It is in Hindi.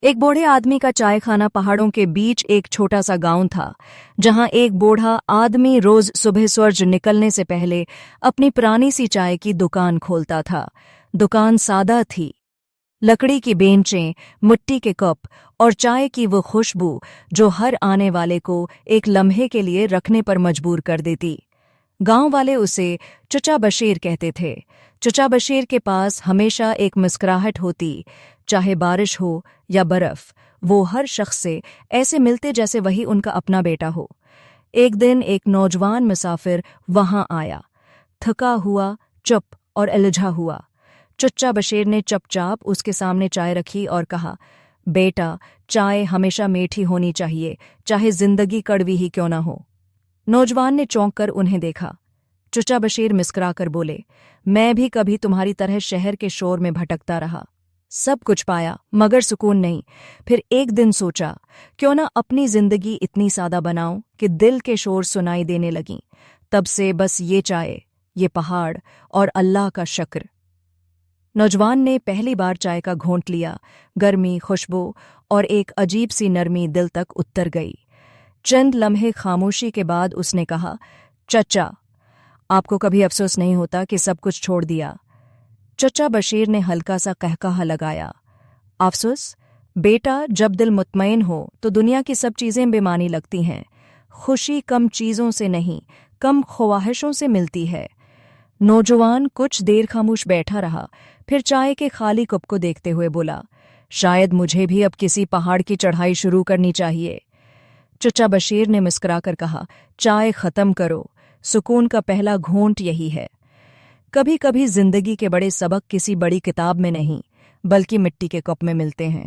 एक बूढ़े आदमी का चाय खाना पहाड़ों के बीच एक छोटा सा गांव था, जहां एक बूढ़ा आदमी रोज सुबह सूरज निकलने से पहले अपनी पुरानी सी चाय की दुकान खोलता था। दुकान सादा थी, लकड़ी की बेंचें, मिट्टी के कप और चाय की वो खुशबू जो हर आने वाले को एक लम्हे के लिए रखने पर मजबूर कर देती। गांव वाले उसे चचा बशीर कहते थे। चचा बशीर के पास हमेशा एक मुस्कुराहट होती, चाहे बारिश हो या बर्फ। वो हर शख्स से ऐसे मिलते जैसे वही उनका अपना बेटा हो। एक दिन एक नौजवान मुसाफिर वहां आया, थका हुआ, चुप और उलझा हुआ। चचा बशीर ने चुपचाप उसके सामने चाय रखी और कहा, बेटा, चाय हमेशा मीठी होनी चाहिए, चाहे जिंदगी कड़वी ही क्यों ना हो। नौजवान ने चौंक कर उन्हें देखा। चचा बशीर मुस्कुराकर बोले, मैं भी कभी तुम्हारी तरह शहर के शोर में भटकता रहा, सब कुछ पाया मगर सुकून नहीं। फिर एक दिन सोचा, क्यों ना अपनी जिंदगी इतनी सादा बनाऊं कि दिल के शोर सुनाई देने लगीं। तब से बस ये चाय, ये पहाड़ और अल्लाह का शुक्र। नौजवान ने पहली बार चाय का घोंट लिया। गर्मी, खुशबू और एक अजीब सी नरमी दिल तक उतर गई। चंद लम्हे खामोशी के बाद उसने कहा, चचा, आपको कभी अफसोस नहीं होता कि सब कुछ छोड़ दिया? चचा बशीर ने हल्का सा कहकहा लगाया, अफसोस? बेटा, जब दिल मुतमईन हो तो दुनिया की सब चीज़ें बेमानी लगती हैं। खुशी कम चीज़ों से नहीं, कम ख्वाहिशों से मिलती है। नौजवान कुछ देर खामोश बैठा रहा, फिर चाय के खाली कप को देखते हुए बोला, शायद मुझे भी अब किसी पहाड़ की चढ़ाई शुरू करनी चाहिए। चचा बशीर ने मुस्कुराकर कहा, चाय खत्म करो, सुकून का पहला घोंट यही है। कभी कभी जिंदगी के बड़े सबक किसी बड़ी किताब में नहीं, बल्कि मिट्टी के कप में मिलते हैं।